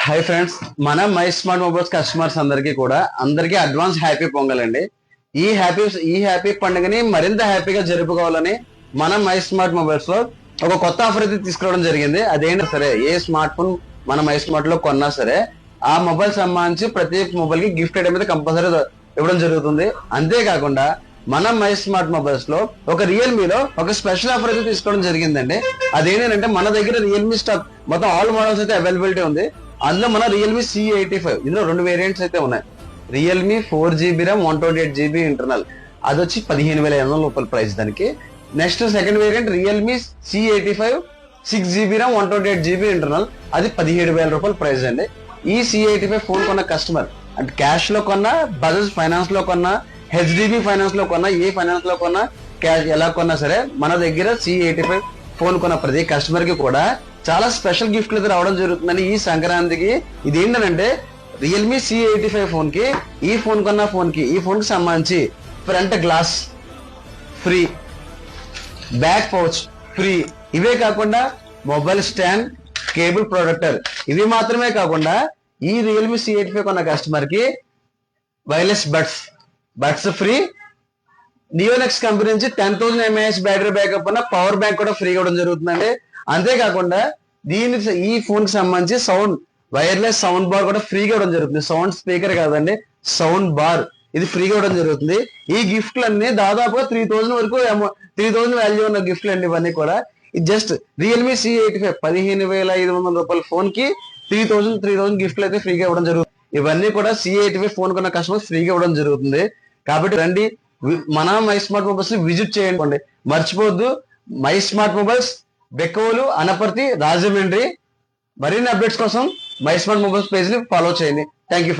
Hi friends, మన my smart mobiles customers అందరికీ advance happy pongal అండి. ఈ హ్యాపీ పండుగని మరింత హ్యాపీగా జరుపుకోవాలని మనం మై స్మార్ట్ మొబైల్స్ లో ఒక కొత్త ఆఫర్ అయితే తీసుకురావడం జరిగింది. అదేంటో సరే, ఏ స్మార్ట్ ఫోన్ మన మై స్మార్ట్ లో కొన్నా సరే ఆ మొబైల్ సంబంధించి ప్రతి మొబైల్ కి గిఫ్ట్ ఐటమ్ అయితే కంపల్సరీ ఇవ్వడం జరుగుతుంది. అంతేకాకుండా మన మై స్మార్ట్ మొబైల్స్ లో ఒక రియల్మీలో ఒక స్పెషల్ ఆఫర్ అయితే తీసుకోవడం జరిగిందండి. అదేంటంటే మన దగ్గర రియల్మీ స్టాక్ మొత్తం ఆల్ మోడల్స్ అయితే అవైలబిలిటీ ఉంది. అందులో మన రియల్మీ C85 ఇందులో 2 వేరియంట్స్ అయితే ఉన్నాయి. Realme 4GB RAM 128GB internal, అది వచ్చి 15,500 రూపాయల ప్రైస్ దానికి. Next second variant Realme C85 6GB RAM 128GB internal, అది 17,000 రూపాయల ప్రైస్ అండి. ఈ C85 ఫోన్ కొన్న కస్టమర్ అంటే క్యాష్ లో కొన్నా, బజాజ్ ఫైనాన్స్ లో కొన్నా, HDB ఫైనాన్స్ లో కొన్నా, ఏ ఫైనాన్స్ లో కొన్నా, క్యాష్ ఎలా కొన్నా సరే మన దగ్గర C85 ఫోన్ కొన్న ప్రతి కస్టమర్ కి కూడా చాలా స్పెషల్ గిఫ్ట్లు అయితే రావడం జరుగుతుందని ఈ సంక్రాంతికి. ఇది ఏంటంటే రియల్మీ C85 ఫోన్ కి, ఈ ఫోన్ కొన్న ఫోన్ కి, ఈ ఫోన్ కి సంబంధించి front glass free, back pouch free. ఇవే కాకుండా మొబైల్ స్టాండ్, కేబుల్ ప్రొటెక్టర్, ఇవి మాత్రమే కాకుండా ఈ రియల్మీ C85 కొన్న కస్టమర్ కి వైర్లెస్ బడ్స్ ఫ్రీ. నియోనెక్స్ కంపెనీ నుంచి 10,000 mAh బ్యాటరీ బ్యాకప్ ఉన్న పవర్ బ్యాంక్ కూడా ఫ్రీ ఇవ్వడం జరుగుతుందండి. అంతేకాకుండా ఈ ఫోన్ కి సంబంధించి వైర్లెస్ సౌండ్ బార్ కూడా ఫ్రీగా ఇవ్వడం జరుగుతుంది. సౌండ్ స్పీకర్ కాదండి, సౌండ్ బార్, ఇది ఫ్రీగా ఇవ్వడం జరుగుతుంది. ఈ గిఫ్ట్లన్నీ దాదాపుగా 3,000 వరకు 3,000 వాల్యూ ఉన్న గిఫ్ట్లు అండి. ఇవన్నీ కూడా జస్ట్ రియల్మీ C85 15,500 రూపాయల ఫోన్ కి 3,000 గిఫ్ట్లు అయితే ఫ్రీగా ఇవ్వడం జరుగుతుంది. ఇవన్నీ కూడా C85 ఫోన్ కొన్న కస్టమర్స్ ఫ్రీగా ఇవ్వడం జరుగుతుంది. కాబట్టి రండి, మన మై స్మార్ట్ మొబైల్స్ విజిట్ చేయండి. మర్చిపోవద్దు, my smart mobiles, Bikkavolu, Anaparthi, Rajahmundry. మరిన్ని అప్డేట్స్ కోసం మై స్మార్ట్ మొబైల్స్ పేజ్ ని ఫాలో చేయండి. Thank you.